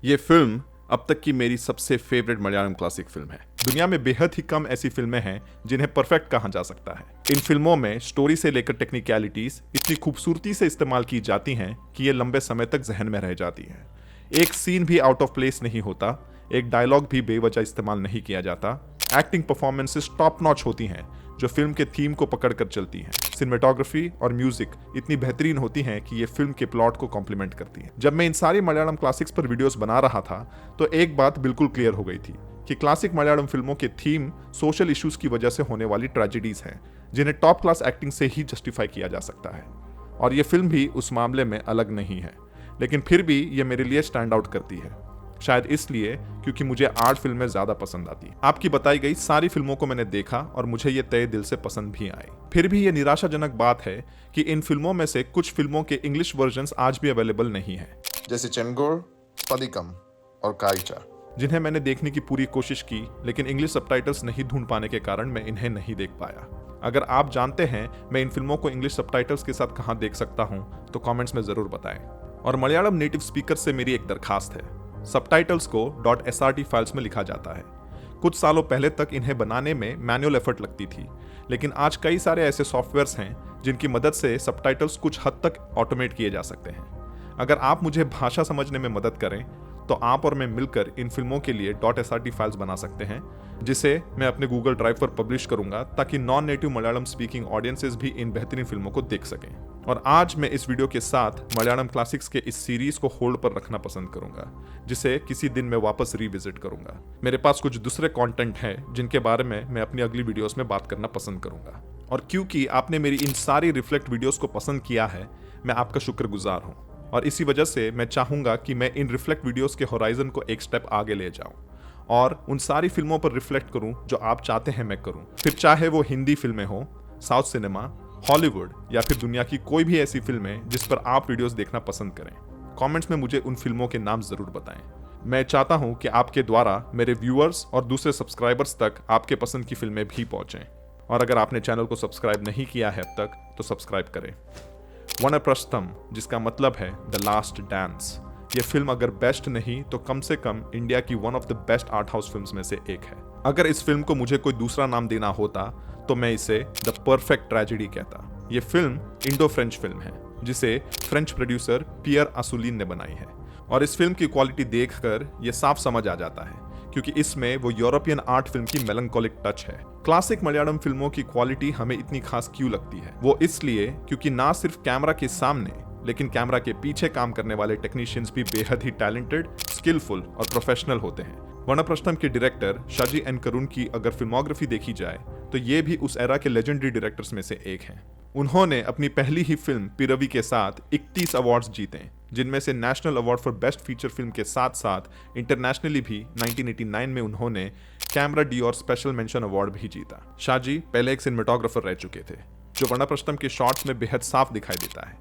ये फिल्म अब तक की मेरी सबसे फेवरेट मलयालम क्लासिक फिल्म है। दुनिया में बेहद ही कम ऐसी फिल्में हैं जिन्हें परफेक्ट कहा जा सकता है। इन फिल्मों में स्टोरी से लेकर टेक्निकलिटीज इतनी खूबसूरती से इस्तेमाल की जाती हैं कि ये लंबे समय तक जहन में रह जाती हैं। एक सीन भी आउट ऑफ प्लेस नहीं होता, एक डायलॉग भी बेवजह इस्तेमाल नहीं किया जाता। एक्टिंग परफॉर्मेंसेस टॉप नॉच होती हैं जो फिल्म के थीम को पकड़ कर चलती हैं। सिनेमेटोग्राफी और म्यूजिक इतनी बेहतरीन होती हैं कि ये फिल्म के प्लॉट को कॉम्प्लीमेंट करती है। जब मैं इन सारी मलयालम क्लासिक्स पर वीडियोस बना रहा था तो एक बात बिल्कुल क्लियर हो गई थी कि क्लासिक मलयालम फिल्मों के थीम सोशल इश्यूज की वजह से होने वाली ट्रेजेडीज हैं जिन्हें टॉप क्लास एक्टिंग से ही जस्टिफाई किया जा सकता है। और ये फिल्म भी उस मामले में अलग नहीं है, लेकिन फिर भी ये मेरे लिए स्टैंड आउट करती है। शायद इसलिए क्योंकि मुझे आर्ट फिल्में ज्यादा पसंद आती हैं। आपकी बताई गई सारी फिल्मों को मैंने देखा और मुझे ये तय दिल से पसंद भी आई। फिर भी ये निराशाजनक बात है कि इन फिल्मों में से कुछ फिल्मों के इंग्लिश वर्जन्स आज भी अवेलेबल नहीं है, जैसे चेंगोर, पदिकम और काइचा, जिन्हें मैंने देखने की पूरी कोशिश की, लेकिन इंग्लिश सबटाइटल्स नहीं ढूंढ पाने के कारण मैं इन्हें नहीं देख पाया। अगर आप जानते हैं मैं इन फिल्मों को इंग्लिश सबटाइटल्स के साथ कहां देख सकता हूं तो कमेंट्स में जरूर बताएं। और मलयालम नेटिव स्पीकर से मेरी एक दरखास्त है, सबटाइटल्स को .srt फाइल्स में लिखा जाता है। कुछ सालों पहले तक इन्हें बनाने में मैनुअल एफर्ट लगती थी, लेकिन आज कई सारे ऐसे सॉफ्टवेयर्स हैं जिनकी मदद से सबटाइटल्स कुछ हद तक ऑटोमेट किए जा सकते हैं। अगर आप मुझे भाषा समझने में मदद करें तो आप और मैं मिलकर इन फिल्मों के लिए .srt फाइल्स बना सकते हैं, जिसे मैं अपने गूगल ड्राइव पर पब्लिश करूंगा ताकि non native Malayalam speaking audiences भी इन बेहतरीन फिल्मों को देख सकें। और आज मैं इस वीडियो के साथ मलयालम क्लासिक्स के इस सीरीज को होल्ड पर रखना पसंद करूंगा, जिसे किसी दिन मैं वापस रिविजिट करूंगा। मेरे पास कुछ दूसरे कंटेंट हैं जिनके बारे में मैं अपनी अगली वीडियोस में बात करना पसंद करूंगा। और क्योंकि आपने मेरी इन सारी रिफ्लेक्ट वीडियोस को पसंद किया है, मैं आपका शुक्रगुजार हूं। और इसी वजह से मैं चाहूंगा कि मैं इन रिफ्लेक्ट वीडियोस के होराइजन को एक स्टेप आगे ले जाऊं और उन सारी फिल्मों पर रिफ्लेक्ट करूं जो आप चाहते हैं मैं करूं। फिर चाहे वो हिंदी फिल्में हो, साउथ सिनेमा, हॉलीवुड या फिर दुनिया की कोई भी ऐसी फिल्में जिस पर आप वीडियोस देखना पसंद करें। कमेंट्स में मुझे उन फिल्मों के नाम जरूर बताएं। मैं चाहता हूं कि आपके द्वारा मेरे व्यूअर्स और दूसरे सब्सक्राइबर्स तक आपके पसंद की फिल्में भी पहुंचें। और अगर आपने चैनल को सब्सक्राइब नहीं किया है अब तक तो सब्सक्राइब करें। वनप्रस्थम, जिसका मतलब है द लास्ट डांस, ये फिल्म अगर बेस्ट नहीं तो कम से कम इंडिया की one of the best art house films में से एक है। अगर इस फिल्म को मुझे कोई दूसरा नाम देना होता तो मैं इसे द परफेक्ट ट्रेजेडी कहता। ये फिल्म इंडो फ्रेंच फिल्म है जिसे फ्रेंच प्रोड्यूसर पियर असुलिन ने बनाई है। और इस फिल्म की क्वालिटी देखकर ये साफ समझ आ जाता है क्योंकि इसमें वो यूरोपियन आर्ट फिल्म की मेलंकोलिक टच है। क्लासिक मलयालम फिल्मों की क्वालिटी हमें इतनी खास क्यों लगती है? वो इसलिए क्योंकि ना सिर्फ कैमरा के सामने लेकिन कैमरा के पीछे काम करने वाले टेक्नीशियंस भी बेहद ही टैलेंटेड, स्किलफुल और प्रोफेशनल होते हैं। वनप्रस्थम के डायरेक्टर शाजी एन करुण की अगर फिल्मोग्राफी देखी जाए तो ये भी उस एरा के लेजेंडरी डायरेक्टर्स में से एक हैं। उन्होंने अपनी पहली ही फिल्म पिरवी के साथ 31 अवार्ड्स जीते, जिनमें से national award for best feature film के साथ साथ इंटरनेशनली भी 1989 में उन्होंने कैमरा डी और स्पेशल मेंशन अवार्ड भी जीता। शाजी पहले एक सिनेमेटोग्राफर रह चुके थे, जो वनप्रस्थम के शॉट्स में बेहद साफ दिखाई देता है।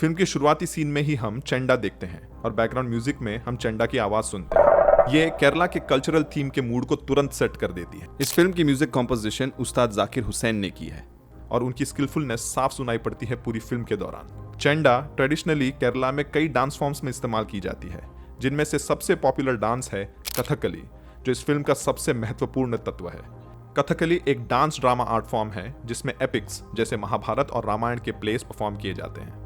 फिल्म के शुरुआती सीन में ही हम चेंडा देखते हैं और बैकग्राउंड म्यूजिक में हम चेंडा की आवाज सुनते हैं। ये केरला के कल्चरल थीम के मूड को तुरंत सेट कर देती है। इस फिल्म की म्यूजिक कॉम्पोजिशन उस्ताद जाकिर हुसैन ने की है और उनकी स्किलफुलनेस साफ सुनाई पड़ती है पूरी फिल्म के दौरान। चेंडा ट्रेडिशनली केरला में कई डांस फॉर्म्स में इस्तेमाल की जाती है, जिनमें से सबसे पॉपुलर डांस है कथकली, जो इस फिल्म का सबसे महत्वपूर्ण तत्व है। कथकली एक डांस ड्रामा आर्ट फॉर्म है जिसमें एपिक्स जैसे महाभारत और रामायण के प्लेस परफॉर्म किए जाते हैं।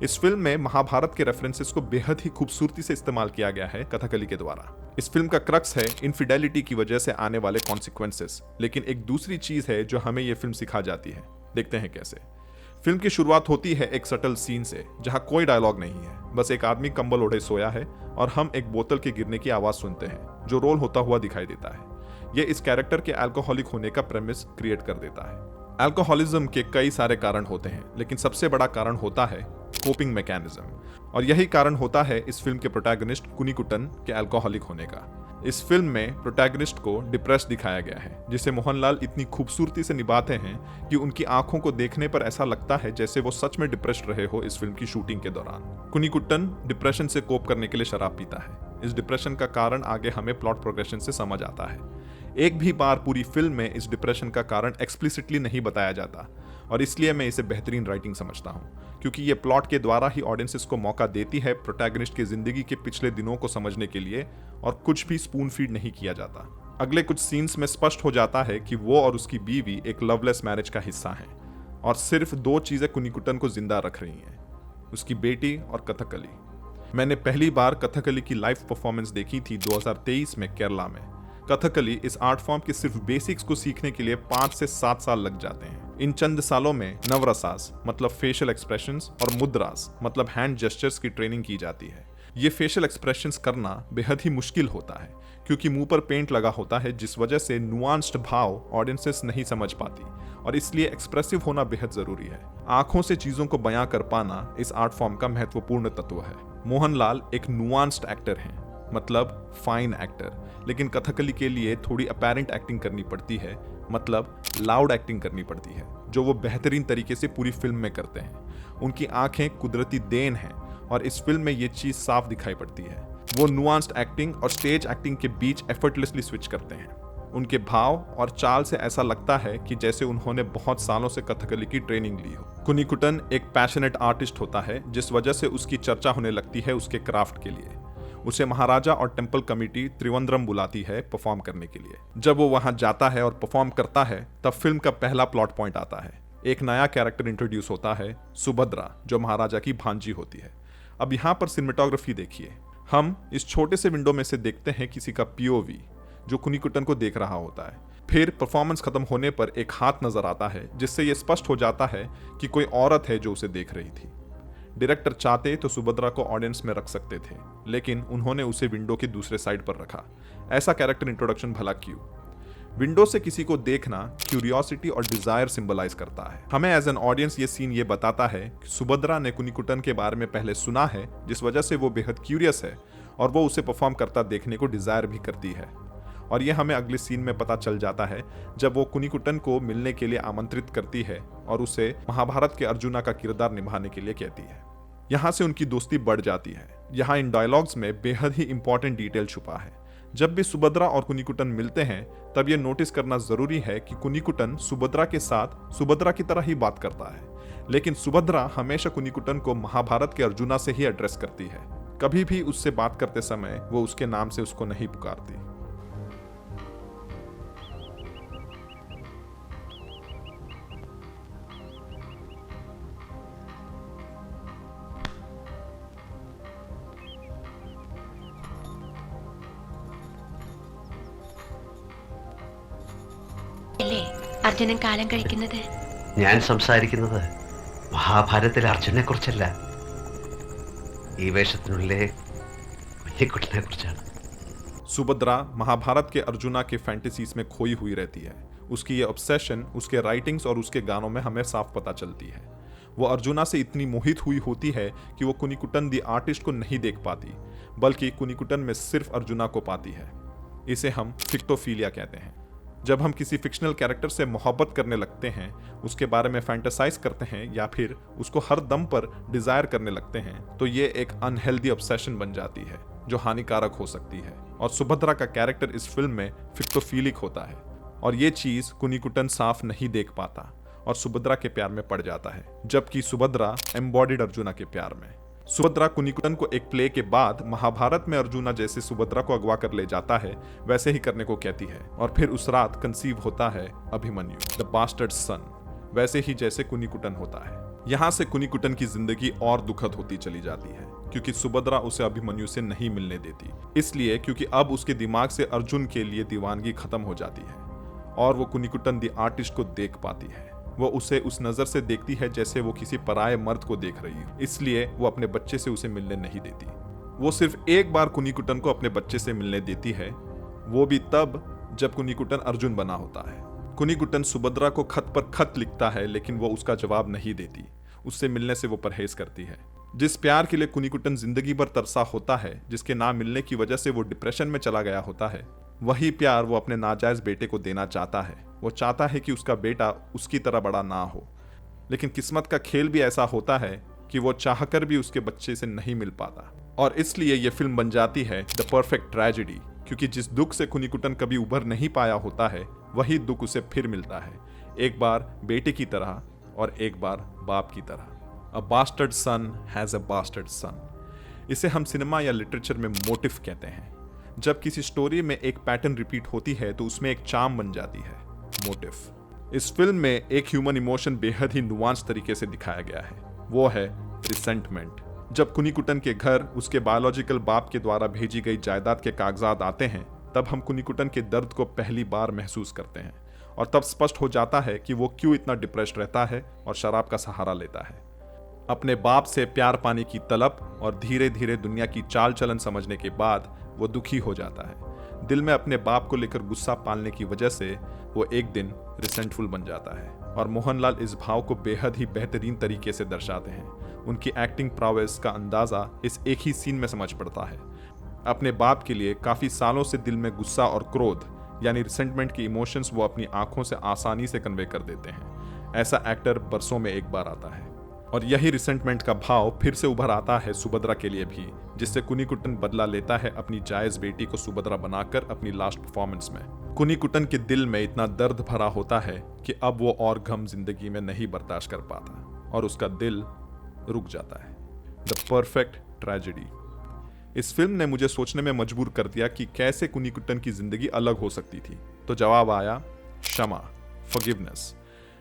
इस फिल्म में महाभारत के रेफरेंसेस को बेहद ही खूबसूरती से इस्तेमाल किया गया है कथकली के द्वारा। इस फिल्म का क्रक्स है इनफिडेलिटी की वजह से आने वाले कॉन्सिक्वेंसेस, लेकिन एक दूसरी चीज है जो हमें यह फिल्म सिखा जाती है। देखते हैं कैसे। फिल्म की शुरुआत होती है एक सटल सीन से जहां कोई डायलॉग नहीं है, बस एक आदमी कंबल ओढ़े सोया है और हम एक बोतल के गिरने की आवाज सुनते हैं जो रोल होता हुआ दिखाई देता है। यह इस कैरेक्टर के अल्कोहलिक होने का प्रेमिस क्रिएट कर देता है। अल्कोहलिज्म के कई सारे कारण होते हैं, लेकिन सबसे बड़ा कारण होता है कोपिंग मैकेनिज्म, और यही कारण होता है इस फिल्म के प्रोटैगनिस्ट कुनिकुटन के अल्कोहलिक होने का। इस फिल्म में प्रोटैगनिस्ट को डिप्रेस दिखाया गया है, जिसे मोहनलाल इतनी खूबसूरती से निभाते हैं कि उनकी आंखों को देखने पर ऐसा लगता है जैसे वो सच में डिप्रेस्ड रहे हो इस फिल्म की शूटिंग के दौरान। कुनिकुटन डिप्रेशन से कोप करने के लिए शराब पीता है। इस डिप्रेशन का कारण आगे हमें प्लॉट प्रोग्रेशन से समझ आता है। एक भी बार पूरी फिल्म में इस डिप्रेशन का कारण एक्सप्लिसिटली नहीं बताया जाता और इसलिए मैं इसे बेहतरीन राइटिंग समझता हूँ, क्योंकि ये प्लॉट के द्वारा ही ऑडियंसेस को मौका देती है प्रोटैगनिस्ट की जिंदगी के पिछले दिनों को समझने के लिए, और कुछ भी स्पून फीड नहीं किया जाता। अगले कुछ सीन्स में स्पष्ट हो जाता है कि वो और उसकी बीवी एक लवलेस मैरिज का हिस्सा हैं, और सिर्फ दो चीजें कुन्निकुटन को जिंदा रख रही हैं, उसकी बेटी और कथकली। मैंने पहली बार कथकली की लाइव परफॉर्मेंस देखी थी 2023 में केरला में। कथकली इस आर्ट फॉर्म के सिर्फ बेसिक्स को सीखने के लिए 5 से 7 साल लग जाते हैं। इन चंद सालों में नवरसास मतलब फेशियल एक्सप्रेशंस और मुद्रास मतलब हैंड जेस्चर्स की ट्रेनिंग की जाती है। ये फेशियल एक्सप्रेशंस करना बेहद ही मुश्किल होता है, क्योंकि मुंह पर पेंट लगा होता है, जिस वजह से नुआंस्ड भाव ऑडियंसेस नहीं समझ पाती, और इसलिए एक्सप्रेसिव होना बेहद जरूरी है। आंखों से चीजों को बयां कर पाना इस आर्ट फॉर्म का महत्वपूर्ण तत्व है। मोहनलाल एक नुआंस्ड एक्टर हैं, मतलब फाइन एक्टर, लेकिन कथकली के लिए थोड़ी अपैरेंट एक्टिंग करनी पड़ती है, मतलब लाउड एक्टिंग करनी पड़ती है, जो वो बेहतरीन तरीके से पूरी फिल्म में करते हैं। उनकी आंखें कुदरती देन हैं, और इस फिल्म में ये चीज साफ दिखाई पड़ती है। वो नुआंस्ड एक्टिंग और स्टेज एक्टिंग के बीच एफर्टलेसली स्विच करते हैं। उनके भाव और चाल से ऐसा लगता है कि जैसे उन्होंने बहुत सालों से कथकली की ट्रेनिंग ली हो। कुन्निकुटन एक पैशनेट आर्टिस्ट होता है, जिस वजह से उसकी चर्चा होने लगती है उसके क्राफ्ट के लिए। उसे महाराजा और टेम्पल कमेटी त्रिवेंद्रम बुलाती है परफॉर्म करने के लिए। जब वो वहां जाता है और परफॉर्म करता है, तब फिल्म का पहला प्लॉट पॉइंट आता है। एक नया कैरेक्टर इंट्रोड्यूस होता है, सुभद्रा, जो महाराजा की भांजी होती है। अब यहाँ पर सिनेमेटोग्राफी देखिए। हम इस छोटे से विंडो में से देखते हैं किसी का पीओवी, जो कुन्निकुटन को देख रहा होता है। फिर परफॉर्मेंस खत्म होने पर एक हाथ नजर आता है, जिससे यह स्पष्ट हो जाता है कि कोई औरत है जो उसे देख रही थी। डायरेक्टर चाहते तो सुभद्रा को ऑडियंस में रख सकते थे, लेकिन उन्होंने उसे विंडो के दूसरे साइड पर रखा। ऐसा कैरेक्टर इंट्रोडक्शन भला क्यों? विंडो से किसी को देखना क्यूरियोसिटी और डिजायर सिंबलाइज करता है। हमें एज एन ऑडियंस ये सीन ये बताता है कि सुभद्रा ने कुन्निकुटन के बारे में पहले सुना है, जिस वजह से वो बेहद क्यूरियस है, और वो उसे परफॉर्म करता देखने को डिजायर भी करती है। और ये हमें अगले सीन में पता चल जाता है, जब वो कुन्निकुटन को मिलने के लिए आमंत्रित करती है और उसे महाभारत के अर्जुना का किरदार निभाने के लिए कहती है। यहाँ से उनकी दोस्ती बढ़ जाती है। यहाँ इन डायलॉग्स में बेहद ही इंपॉर्टेंट डिटेल छुपा है। जब भी सुभद्रा और कुन्निकुटन मिलते हैं, तब यह नोटिस करना जरूरी है कि कुन्निकुटन सुभद्रा के साथ सुभद्रा की तरह ही बात करता है, लेकिन सुभद्रा हमेशा कुन्निकुटन को महाभारत के अर्जुना से ही एड्रेस करती है। कभी भी उससे बात करते समय वो उसके नाम से उसको नहीं पुकारती। അല്ലേ അർജുനൻ കാലം കഴിക്കുന്നത്? ഞാൻ സംസാരിക്കുന്നത് മഹാഭാരതത്തിലെ അർജുനെ കുറിച്ചല്ല, ഈ വേഷത്തിനുള്ളിലെ കുഞ്ഞിക്കുട്ടനെ കുറിച്ചാണ്। सुभद्रा महाभारत के अर्जुना के फैंटेसीज में खोई हुई रहती है। उसकी ये ऑब्सेशन उसके राइटिंग्स और उसके गानों में हमें साफ पता चलती है। वो अर्जुना से इतनी मोहित हुई होती है कि वो कुन्निकुटन द आर्टिस्ट को नहीं देख पाती, बल्कि कुन्निकुटन में सिर्फ अर्जुना को पाती है। इसे हम फिक्टोफीलिया कहते हैं। जब हम किसी फिक्शनल कैरेक्टर से मोहब्बत करने लगते हैं, उसके बारे में फैंटेसाइज करते हैं या फिर उसको हर दम पर डिजायर करने लगते हैं, तो ये एक अनहेल्दी ऑब्सेशन बन जाती है जो हानिकारक हो सकती है। और सुभद्रा का कैरेक्टर इस फिल्म में फिक्टोफीलिक होता है, और ये चीज कुन्निकुटन साफ नहीं देख पाता और सुभद्रा के प्यार में पड़ जाता है, जबकि सुभद्रा एम्बॉडिड अर्जुना के प्यार में। सुभद्रा कुन्निकुटन को एक प्ले के बाद महाभारत में अर्जुना जैसे सुभद्रा को अगवा कर ले जाता है, वैसे ही करने को कहती है, और फिर उस रात कंसीव होता है अभिमन्यु, द बास्टर्ड सन, वैसे ही जैसे कुन्निकुटन होता है। यहाँ से कुन्निकुटन की जिंदगी और दुखद होती चली जाती है, क्योंकि सुभद्रा उसे अभिमन्यु से नहीं मिलने देती। इसलिए क्योंकि अब उसके दिमाग से अर्जुन के लिए दीवानगी खत्म हो जाती है, और वो कुन्निकुटन द आर्टिस्ट को देख पाती है। वो उसे उस नजर से देखती है जैसे वो किसी पराये मर्द को देख रही है, इसलिए वो अपने बच्चे से उसे मिलने नहीं देती। वो सिर्फ एक बार कुन्निकुटन को अपने बच्चे से मिलने देती है, वो भी तब जब कुन्निकुटन अर्जुन बना होता है। कुन्निकुटन सुभद्रा को खत पर खत लिखता है, लेकिन वो उसका जवाब नहीं देती। उससे मिलने से वो परहेज करती है। जिस प्यार के लिए कुन्निकुटन जिंदगी भर तरसा होता है, जिसके ना मिलने की वजह से वो डिप्रेशन में चला गया होता है, वही प्यार वो अपने नाजायज बेटे को देना चाहता है। वो चाहता है कि उसका बेटा उसकी तरह बड़ा ना हो, लेकिन किस्मत का खेल भी ऐसा होता है कि वो चाहकर भी उसके बच्चे से नहीं मिल पाता। और इसलिए ये फिल्म बन जाती है द परफेक्ट ट्रेजेडी, क्योंकि जिस दुख से कुन्निकुटन कभी उभर नहीं पाया होता है, वही दुख उसे फिर मिलता है, एक बार बेटे की तरह और एक बार बाप की तरह। A bastard son has a bastard son. इसे हम सिनेमा या लिटरेचर में मोटिव कहते हैं। जब किसी स्टोरी में एक पैटर्न रिपीट होती है तो उसमें एक चार्म बन जाती है, मोटिव। इस फिल्म में एक ह्यूमन इमोशन बेहद ही नुआंस तरीके से दिखाया गया है, वो है रिसेंटमेंट। जब कुनीकुटन के घर उसके बायोलॉजिकल बाप के द्वारा भेजी गई जायदाद के कागजात आते हैं, तब हम कुनीकुटन के दर्द को पहली बार महसूस करते हैं और तब स्पष्ट हो जाता है कि वो क्यों इतना डिप्रेस्ड रहता है और शराब का सहारा लेता है। अपने बाप से प्यार पाने की तलब और धीरे धीरे दुनिया की चाल चलन समझने के बाद वो दुखी हो जाता है। दिल में अपने बाप को लेकर गुस्सा पालने की वजह से वो एक दिन रिसेंटफुल बन जाता है और मोहनलाल इस भाव को बेहद ही बेहतरीन तरीके से दर्शाते हैं। उनकी एक्टिंग प्रावेस का अंदाजा इस एक ही सीन में समझ पड़ता है। अपने बाप के लिए काफी सालों से दिल में गुस्सा और क्रोध यानी रिसेंटमेंट की इमोशंस वो अपनी आंखों से आसानी से कन्वे कर देते हैं। ऐसा एक्टर बरसों में एक बार आता है और यही रिसेंटमेंट का भाव फिर से उभर आता है सुभद्रा के लिए भी, जिससे कुनीकुटन बदला लेता है अपनी जायज बेटी को सुभद्रा बनाकर अपनी लास्ट परफॉर्मेंस में। कुनीकुटन के दिल में इतना दर्द भरा होता है कि अब वो और गम जिंदगी में नहीं बर्दाश्त कर पाता और उसका दिल रुक जाता है। The perfect tragedy. इस फिल्म ने मुझे सोचने में मजबूर कर दिया कि कैसे कुनीकुटन की जिंदगी अलग हो सकती थी। तो जवाब आया क्षमा, फॉरगिवनेस।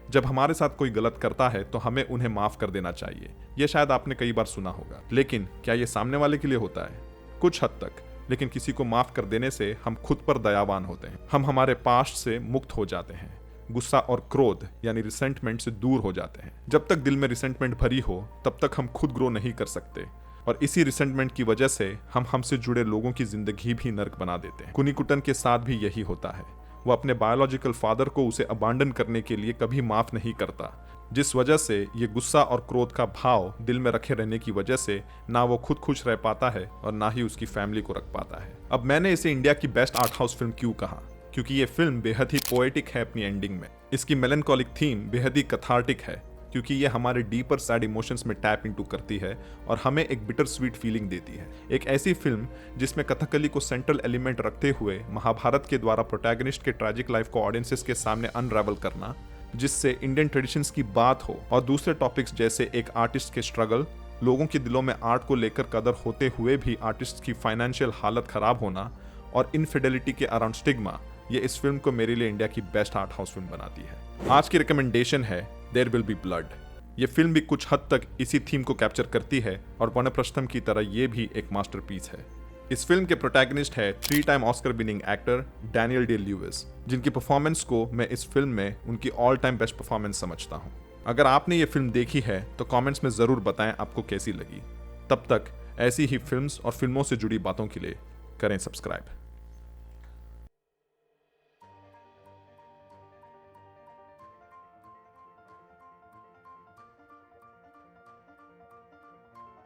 जब हमारे साथ कोई गलत करता है तो हमें उन्हें माफ कर देना चाहिए। यह शायद आपने कई बार सुना होगा, लेकिन क्या यह सामने वाले के लिए होता है? कुछ हद तक, लेकिन किसी को माफ कर देने से हम खुद पर दयावान होते हैं। हम हमारे पास्ट से मुक्त हो जाते हैं, गुस्सा और क्रोध यानी रिसेंटमेंट से दूर हो जाते हैं। जब तक दिल में रिसेंटमेंट भरी हो तब तक हम खुद ग्रो नहीं कर सकते और इसी रिसेंटमेंट की वजह से हम हमसे जुड़े लोगों की जिंदगी भी नर्क बना देते हैं। कुनीकुटन के साथ भी यही होता है। वो अपने बायोलॉजिकल फादर को उसे अबांडन करने के लिए कभी माफ नहीं करता, जिस वजह से ये गुस्सा और क्रोध का भाव दिल में रखे रहने की वजह से ना वो खुद खुश रह पाता है और ना ही उसकी फैमिली को रख पाता है। अब मैंने इसे इंडिया की बेस्ट आर्ट हाउस फिल्म क्यों कहा? क्योंकि ये फिल्म बेहद ही पोएटिक है अपनी एंडिंग में। इसकी मेलनकॉलिक थीम बेहद ही कथार्टिक है क्योंकि ये हमारे डीपर सैड इमोशंस में टैप इनटू करती है और हमें एक बिटर स्वीट फीलिंग देती है। एक ऐसी फिल्म जिसमें कथकली को सेंट्रल एलिमेंट रखते हुए महाभारत के द्वारा प्रोटैगनिस्ट के ट्रैजिक लाइफ को ऑडियंसेस के सामने अनरावल करना, जिससे इंडियन ट्रेडिशंस की बात हो और दूसरे टॉपिक्स जैसे एक आर्टिस्ट के स्ट्रगल, लोगों के दिलों में आर्ट को लेकर कदर होते हुए भी आर्टिस्ट की फाइनेंशियल हालत खराब होना और इनफिडेलिटी के अराउंड स्टिग्मा, ये इस फिल्म को मेरे लिए इंडिया की बेस्ट आर्ट हाउस फिल्म बनाती है। आज की रिकमेंडेशन है देयर विल बी ब्लड। ये फिल्म भी कुछ हद तक इसी थीम को कैप्चर करती है और वनप्रस्थम की तरह ये भी एक मास्टरपीस है। इस फिल्म के प्रोटैगनिस्ट है 3 time Oscar winning actor Daniel day Lewis, जिनकी परफॉर्मेंस को मैं इस फिल्म में उनकी ऑल टाइम बेस्ट परफॉर्मेंस समझता हूँ। अगर आपने ये फिल्म देखी है तो कमेंट्स में जरूर बताएं आपको कैसी लगी। तब तक ऐसी ही फिल्म्स और फिल्मों से जुड़ी बातों के लिए करें सब्सक्राइब।